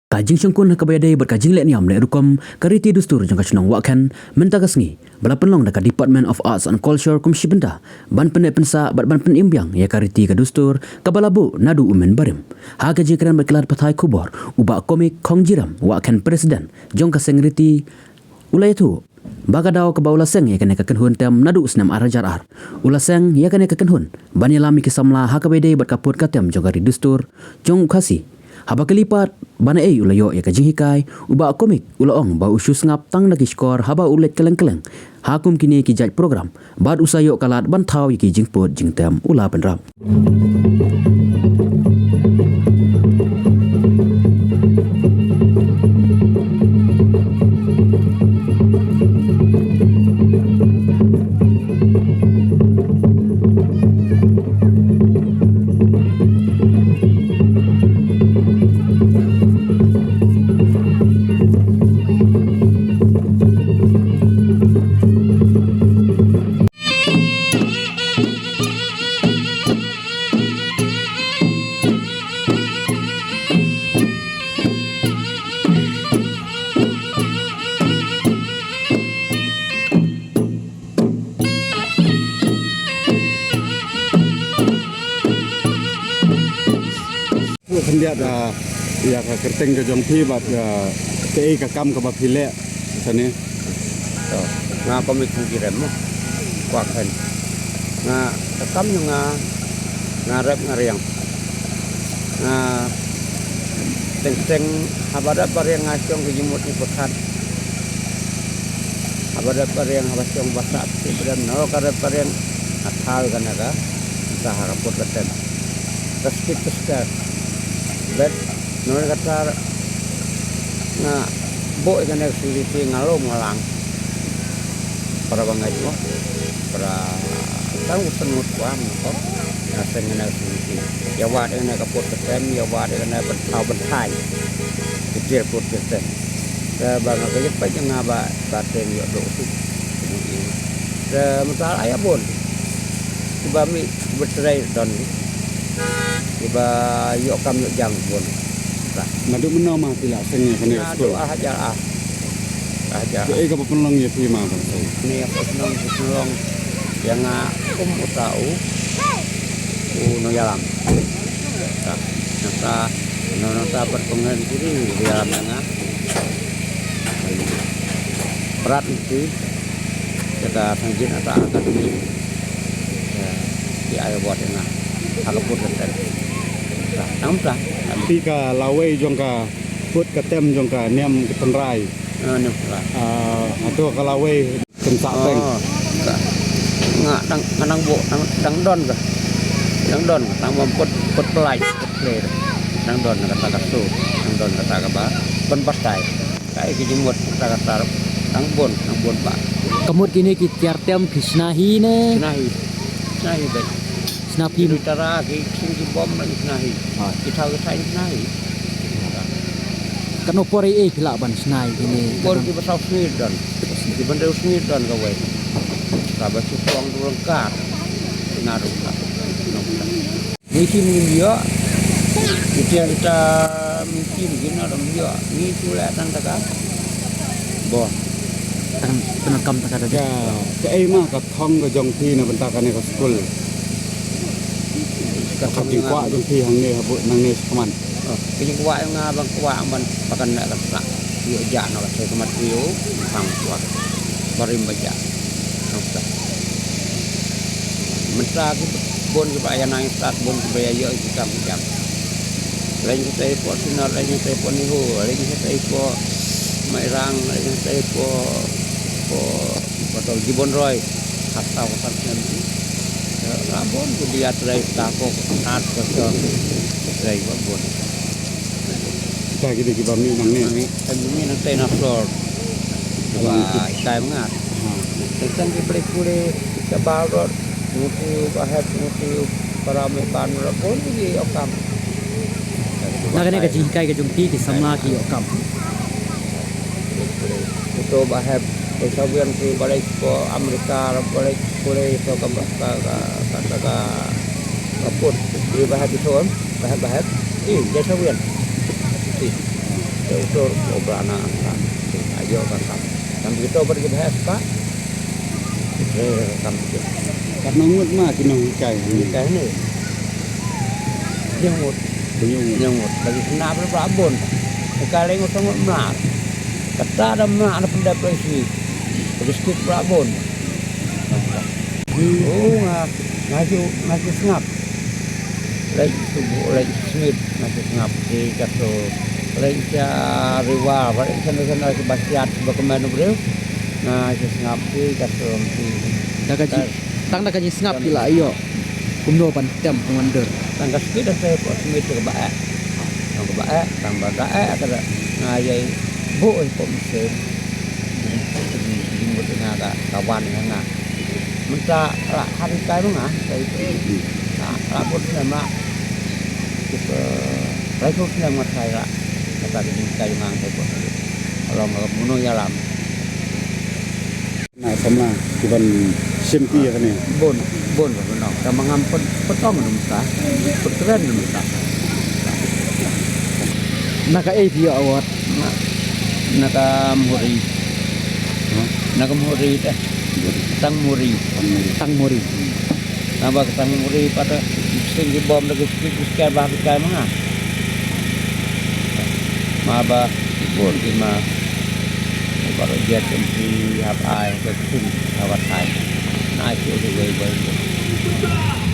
Kajing syangkun kabayadai berkajing lek niam lek rukom kariti dustur jangka senang wakan mentagasngi bala penlong dekat Department of Arts and Culture Komisi Benda ban penek pensa ban penimbiang ya kariti ka dustur kabalabu nadu umen barim ha kajing keran berkelar patai kubor ubak komik kong jiram wakan presiden jangka sengriti ulai tu bagadau ke baula seng ya kena kekenhun tem nadu senam arajar ar ula seng ya kena kekenhun ban yalami kisamla ha kabayadai berkapur katem jangka ri dustur jong kasi haba kelipat bana ulayo ya kajing hikai uba komik ulaong ba usu ngap tang lagi skor haba ulet keleng-keleng hakum kini ki jaj program bad usayo kalat bantau ki jingput jingtem ula penram Kendiat ya kerteng ke jongpi bat kei ka kam ka bapile sane nga komik kiram mo wakan nga kam nga rap nga riang nga teng habada pareng ngacong ke jimut ni pekat habada pareng habacong basak dan no kada pareng athal kana ka sahara poteten taskit bet nol kata na bo ikan activity ngalo ngalang para bangai mo para tang usenut kuam ko na sengen activity ya wad ena kapot keten ya wad ena bentau bentai kecil put keten da bang ka pa nga ba baten yo do tu da masalah ayah bon tiba mi bercerai don tiba yo kam yo jang bon nadu menama tidak senge kene sekolah ajar ajar kei ka penlong ya pi ma ban ni apa senong yang tahu no yalam nata perpengen kiri di yalam nga berat itu kita sanjin atau akademi di ayo buat nga aku pun terus nampak pi ka lawe jongka put ka tem jongka nem ke penrai nampak atau ka lawe kensak peng nggak nang bo nang don ka nang don nang put pelai play nang don kata kasu nang don kata apa ben pastai kai ki jimut kata nang bon pak kemut kini ki tiar tem kisnahi ne nahi bet snapi bitara ki sing bom lagi nahi kita kesain nahi kanopore khila ban snai kini bon ki besau dan di bandar dan kawai sahabat suang lengkap naruh mungkin dia kita mungkin gini orang dia ni tulah tanda kan bon penekam tak ada ya kei ma ka thong ka jongpi na benta ka ne ka school ka jing kwa jongpi hang ne habu nang ne kaman cái quả nga bang quả man pakan nak tak yo ja no ka kemat yo pang kwa barim baja nokta mentra ki bon ki baya nang start bon ki baya yo kita jam lain kita po sinar lain kita po ni ho lain kita po mairang lain kita po botol gibon roy hatta wasan nanti rabon ku dia trai tako nat ko trai bon ta ki ki bam ni nang ne ini nanti na floor wah ikai mengat tentang ki play kule kita balot mutu bahat mutu para mekan rapon di okam nagane ka jingkai ka jungti ki samla ki okam itu bahat sabian ki balik ke Amerika balik kule so ka kaput di bahat itu bahat jadi sabian utur obrana ayo kan kan kita berbahas pak kan karena ngut mah kena hukai nikah ni nyemut nyemut bagi kena berabon sekali ngutang menar kata ada menar ada pendepresi sedikit berabon ngaji sengap lagi subuh lagi semit ngaji sengap di kato lagi riwa balik sana kebasiat bagaimana beliau ngaji sengap di kato dah kaji tang dah kaji sengap pila ayo kumno pan tem pengander tangga sedikit saya buat semit ke baik tambah baik ada ngaji bu itu mesin jemput dengan kawan dengan minta hari kaya mana saya itu lapor sama kita lapor sama saya kata di kaya mana saya pun kalau nggak bunuh ya lam nah sama bukan simpi ya kan ya bon benar sama ngampet petong minta petren minta naka dia awat naka muri teh tang muri nambah tang muri pada tinggi bom lagi sekian bah kayak mana maba bon gima baru dia tempi apa yang ketum awat hai nah itu juga baik